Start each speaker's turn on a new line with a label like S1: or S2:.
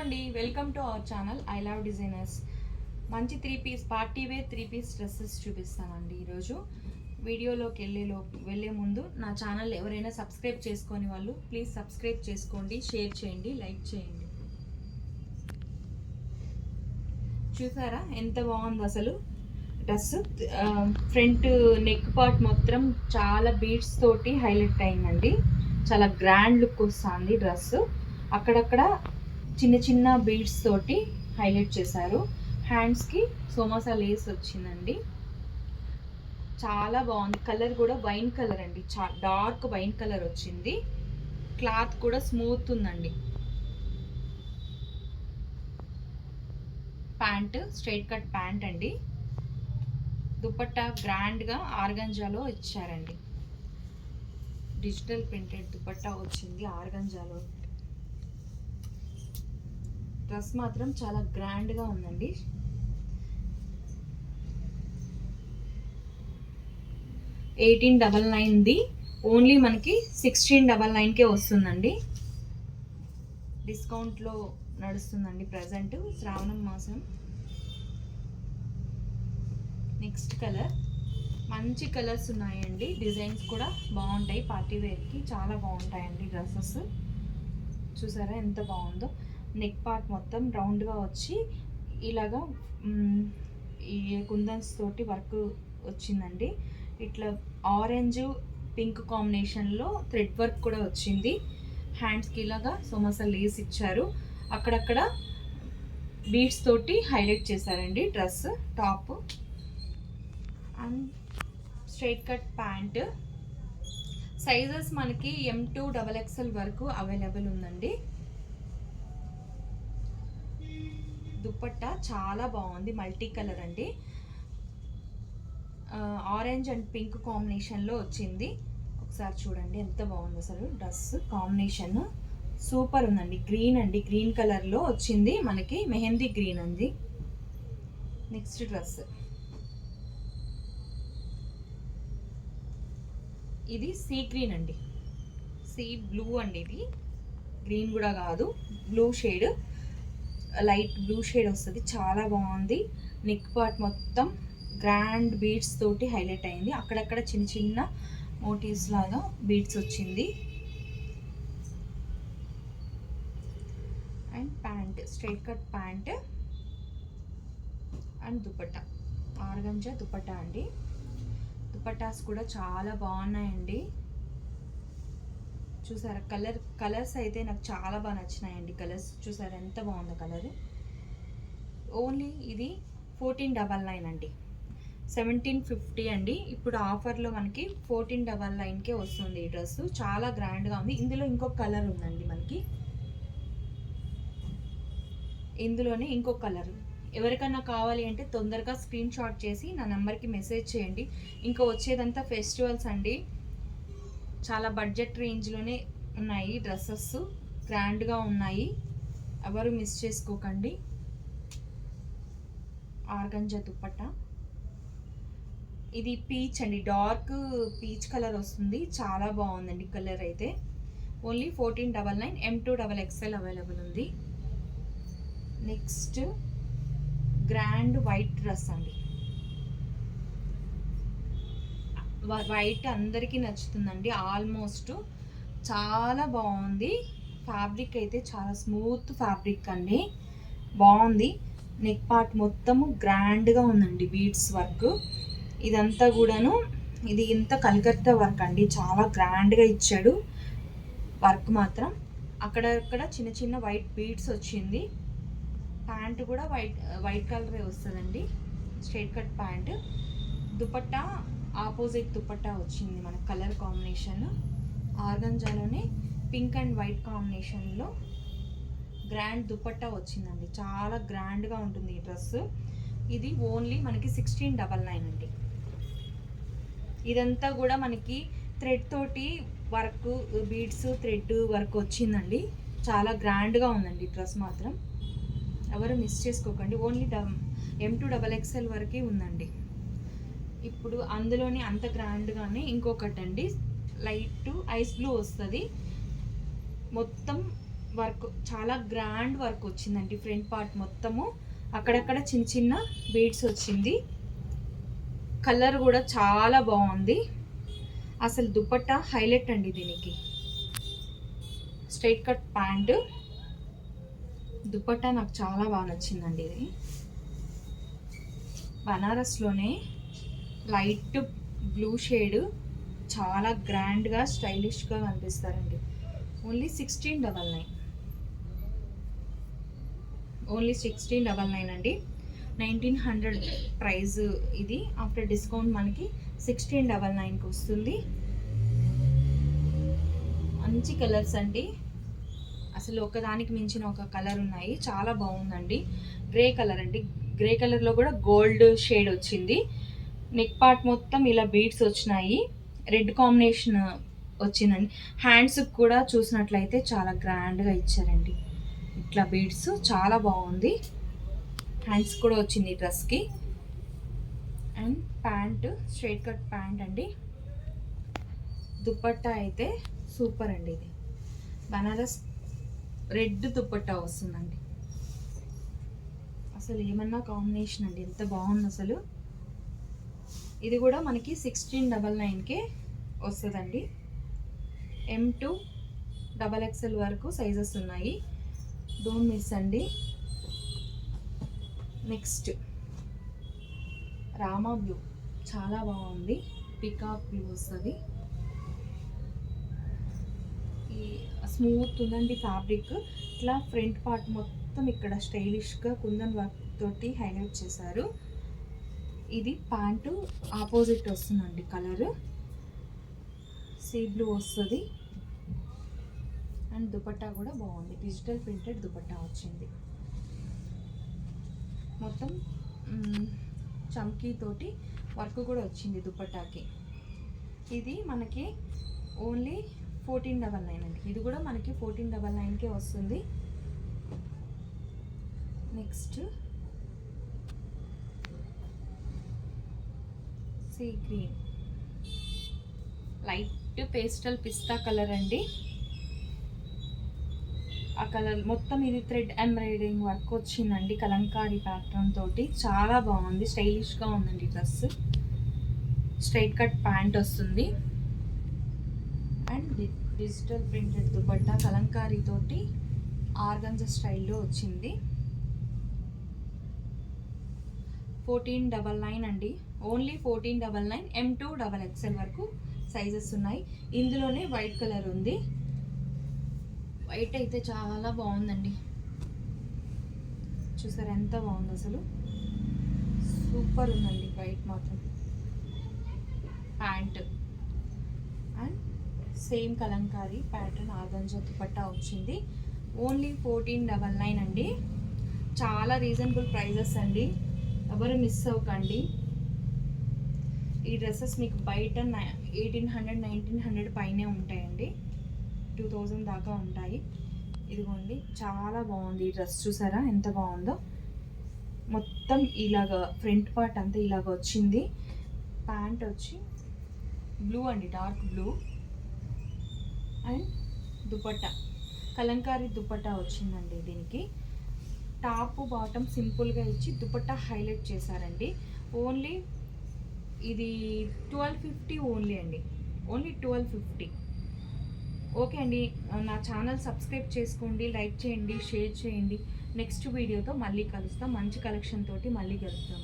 S1: అండి, welcome to our channel I love designers. మంచి 3 piece party wear 3 piece dresses చూపిస్తానండి ఈరోజు. వీడియోలోకి వెళ్ళే ముందు నా ఛానల్ ఎవరైనా సబ్స్క్రైబ్ చేసుకొని వాళ్ళు ప్లీజ్ సబ్స్క్రైబ్ చేసుకోండి, షేర్ చేయండి, లైక్ చేయండి. చూసారా ఎంత బాగుంది అసలు డ్రెస్. ఫ్రంట్ నెక్ పార్ట్ మొత్తం చాలా బీడ్స్ తోటి హైలైట్ అయిందండి. చాలా గ్రాండ్ లుక్ వస్తుంది డ్రెస్. అక్కడక్కడ చిన్న చిన్న బీడ్స్ తోటి హైలైట్ చేశారు. హ్యాండ్స్కి సోమాసా లేస్ వచ్చిందండి. చాలా బాగుంది. కలర్ కూడా వైన్ కలర్ అండి, డార్క్ వైన్ కలర్ వచ్చింది. క్లాత్ కూడా స్మూత్ ఉందండి. ప్యాంట్ స్ట్రైట్ కట్ ప్యాంట్ అండి. దుపట్టా గ్రాండ్గా ఆర్గంజాలో ఇచ్చారండి. డిజిటల్ ప్రింటెడ్ దుపట్టా వచ్చింది ఆర్గంజాలో. డ్రెస్ మాత్రం చాలా గ్రాండ్గా ఉందండి. $1899ది ఓన్లీ మనకి $1699కే వస్తుందండి. డిస్కౌంట్లో నడుస్తుందండి ప్రజెంట్ శ్రావణం మాసం. నెక్స్ట్ కలర్, మంచి కలర్స్ ఉన్నాయండి. డిజైన్స్ కూడా బాగుంటాయి. పార్టీ వేర్కి చాలా బాగుంటాయండి డ్రెస్సెస్. చూసారా ఎంత బాగుందో. నెక్ పార్ట్ మొత్తం రౌండ్గా వచ్చి ఇలాగా ఈ కుందన్స్ తోటి వర్క్ వచ్చిందండి. ఇట్లా ఆరెంజ్ పింక్ కాంబినేషన్లో థ్రెడ్ వర్క్ కూడా వచ్చింది. హ్యాండ్స్కి ఇలాగా సోమాసా లేస్ ఇచ్చారు. అక్కడక్కడ బీడ్స్ తోటి హైలైట్ చేశారండి dress. Top and straight cut pant. Sizes మనకి M2 XXL వరకు అవైలబుల్ ఉందండి. దుపట్టా చాలా బాగుంది, మల్టీ కలర్ అండి. ఆరెంజ్ అండ్ పింక్ కాంబినేషన్లో వచ్చింది. ఒకసారి చూడండి ఎంత బాగుంది అసలు డ్రెస్ కాంబినేషన్. సూపర్ ఉందండి. గ్రీన్ అండి, గ్రీన్ కలర్లో వచ్చింది మనకి, మెహందీ గ్రీన్ అండి. నెక్స్ట్ డ్రెస్ ఇది సీ గ్రీన్ అండి, సీ బ్లూ అండి. ఇది గ్రీన్ కూడా కాదు, blue shade, light blue shade వస్తుంది. చాలా బాగుంది. నెక్ పార్ట్ మొత్తం గ్రాండ్ బీడ్స్ తోటి హైలైట్ అయింది. అక్కడక్కడ చిన్న చిన్న మోటివ్స్ లాగా బీడ్స్ వచ్చింది. And pant straight cut pant and dupatta organza dupatta అండి. దుపట్టాస్ కూడా చాలా బాగున్నాయండి. చూసారా కలర్స్ అయితే నాకు చాలా బాగా నచ్చినాయండి. కలర్స్ చూసారా ఎంత బాగుందో కలర్. ఓన్లీ ఇది 1499 అండి, 1750 అండి. ఇప్పుడు ఆఫర్లో మనకి 1499కే వస్తుంది ఈ డ్రెస్. చాలా గ్రాండ్గా ఉంది. ఇందులో ఇంకొక కలర్ ఉందండి మనకి, ఇందులోనే ఇంకొక కలర్. ఎవరికన్నా కావాలి అంటే తొందరగా స్క్రీన్ షాట్ చేసి నా నెంబర్కి మెసేజ్ చేయండి. ఇంకా వచ్చేదంతా ఫెస్టివల్స్ అండి. చాలా బడ్జెట్ రేంజ్లోనే ఉన్నాయి డ్రెస్సెస్, గ్రాండ్గా ఉన్నాయి. ఎవరు మిస్ చేసుకోకండి. ఆర్గంజా దుపట్టా. ఇది పీచ్ అండి, డార్క్ పీచ్ కలర్ వస్తుంది. చాలా బాగుందండి కలర్ అయితే. ఓన్లీ 1499, M2 XXL అవైలబుల్ ఉంది. నెక్స్ట్ గ్రాండ్ వైట్ డ్రెస్ అండి. వైట్ అందరికీ నచ్చుతుందండి ఆల్మోస్ట్. చాలా బాగుంది. ఫ్యాబ్రిక్ అయితే చాలా స్మూత్ ఫ్యాబ్రిక్ అండి, బాగుంది. నెక్ పార్ట్ మొత్తము గ్రాండ్గా ఉందండి, బీడ్స్ వర్క్ ఇదంతా కూడాను. ఇది ఇంత కలకత్తా వర్క్ అండి, చాలా గ్రాండ్గా ఇచ్చాడు వర్క్ మాత్రం. అక్కడక్కడ చిన్న చిన్న వైట్ బీడ్స్ వచ్చింది. ప్యాంట్ కూడా వైట్ కలరే వస్తుందండి, straight cut pant. Dupatta opposite dupatta వచ్చింది మన కలర్ కాంబినేషన్. ఆర్గంజాలోనే పింక్ అండ్ వైట్ కాంబినేషన్లో గ్రాండ్ దుపట్టా వచ్చిందండి. చాలా గ్రాండ్గా ఉంటుంది ఈ డ్రెస్. ఇది ఓన్లీ మనకి 1699 అండి. ఇదంతా కూడా మనకి థ్రెడ్ తోటి వర్క్, బీడ్స్ థ్రెడ్ వర్క్ వచ్చిందండి. చాలా గ్రాండ్గా ఉందండి డ్రెస్ మాత్రం. ఎవరు మిస్ చేసుకోకండి. ఓన్లీ M2 XXL వరకే ఉందండి. ఇప్పుడు అందులోనే అంత గ్రాండ్గానే ఇంకొకటి అండి, లైట్ ఐస్ బ్లూ వస్తుంది. మొత్తం వర్క్ చాలా గ్రాండ్ వర్క్ వచ్చిందండి. ఫ్రంట్ పార్ట్ మొత్తము అక్కడక్కడ చిన్న చిన్న బీడ్స్ వచ్చింది. కలర్ కూడా చాలా బాగుంది. అసలు దుపట్టా హైలైట్ అండి. దీనికి స్ట్రైట్ కట్ ప్యాంటు, దుపట్టా నాకు చాలా బాగా నచ్చిందండి. ఇది బనారస్లోనే లైట్ బ్లూ షేడ్, చాలా గ్రాండ్గా స్టైలిష్గా కనిపిస్తారండి. ఓన్లీ 1699, ఓన్లీ 1699 అండి. 1900 ప్రైస్ ఇది. ఆఫ్టర్ డిస్కౌంట్ మనకి 1699కి వస్తుంది. మంచి కలర్స్ అండి. అసలు ఒకదానికి మించిన ఒక కలర్ ఉన్నాయి. చాలా బాగుందండి. గ్రే కలర్ అండి. గ్రే కలర్లో కూడా గోల్డ్ షేడ్ వచ్చింది. నెక్ పార్ట్ మొత్తం ఇలా బీడ్స్ వచ్చినాయి. రెడ్ కాంబినేషన్ వచ్చిందండి. హ్యాండ్స్కి కూడా చూసినట్లయితే చాలా గ్రాండ్గా ఇచ్చారండి. ఇట్లా బీడ్స్ చాలా బాగుంది. హ్యాండ్స్ కూడా వచ్చింది డ్రెస్కి. And pant straight cut pant అండి. దుపట్టా అయితే సూపర్ అండి. ఇది బనారస్ రెడ్ దుపట్టా వస్తుందండి. అసలు ఏమన్నా కాంబినేషన్ అండి, ఎంత బాగుంది అసలు. ఇది కూడా మనకి 1699కే వస్తుందండి. M2 XXL వరకు సైజెస్ ఉన్నాయి. డోంట్ మిస్ అండి. నెక్స్ట్ రామా బ్లూ చాలా బాగుంది. పికాక్ బ్లూ వస్తుంది. ఈ స్మూత్ ఉందండి ఫ్యాబ్రిక్. ఇట్లా ఫ్రంట్ పార్ట్ మొత్తం ఇక్కడ స్టైలిష్గా కుందన్ వర్క్ తోటి హైలైట్ చేశారు. ఇది ప్యాంటు ఆపోజిట్ వస్తుందండి. కలరు సీ బ్లూ వస్తుంది. అండ్ దుపట్టా కూడా బాగుంది. డిజిటల్ ప్రింటెడ్ దుపట్టా వచ్చింది. మొత్తం చమ్కీ తోటి వర్క్ కూడా వచ్చింది దుపట్టాకి. ఇది మనకి ఓన్లీ 1499 అండి. ఇది కూడా మనకి 1499కే వస్తుంది. Next sea green, light pastel pista colour అండి. ఆ కలర్ మొత్తం ఇది థ్రెడ్ ఎంబ్రాయిడరింగ్ వర్క్ వచ్చిందండి. కలంకారీ ప్యాటర్న్ తోటి చాలా బాగుంది. స్టైలిష్గా ఉందండి డ్రెస్. స్ట్రైట్ కట్ ప్యాంట్ వస్తుంది. And digital printed dupatta Kalamkari తోటి ఆర్గంజా స్టైల్లో వచ్చింది. 1499 అండి. ఓన్లీ 1499. M2 XXL వరకు సైజెస్ ఉన్నాయి. ఇందులోనే వైట్ కలర్ ఉంది. వైట్ అయితే చాలా బాగుందండి. చూసారు ఎంత బాగుంది అసలు. సూపర్ ఉందండి వైట్ మాత్రం. Pant and same Kalamkari pattern organza dupatta వచ్చింది. ఓన్లీ 1499 అండి. చాలా రీజనబుల్ ప్రైజెస్ అండి. ఎవరు మిస్ అవ్వకండి. ఈ డ్రెస్సెస్ మీకు బయట 1800 1900 పైనే ఉంటాయండి. 2000 దాకా ఉంటాయి. ఇదిగోండి చాలా బాగుంది ఈ డ్రెస్. చూసారా ఎంత బాగుందో. మొత్తం ఇలాగ ఫ్రంట్ పార్ట్ అంతా ఇలాగ వచ్చింది. ప్యాంట్ వచ్చి బ్లూ అండి, dark blue. And dupatta Kalamkari dupatta వచ్చిందండి. దీనికి టాప్ బాటమ్ సింపుల్గా ఇచ్చి దుపట్టా హైలైట్ చేశారండి. ఓన్లీ ఇది 1250 ఓన్లీ అండి. ఓన్లీ 1250. ఓకే అండి. నా ఛానల్ సబ్స్క్రైబ్ చేసుకోండి, లైక్ చేయండి, షేర్ చేయండి. నెక్స్ట్ వీడియోతో మళ్ళీ కలుస్తాం. మంచి కలెక్షన్ తోటి మళ్ళీ కలుస్తాం.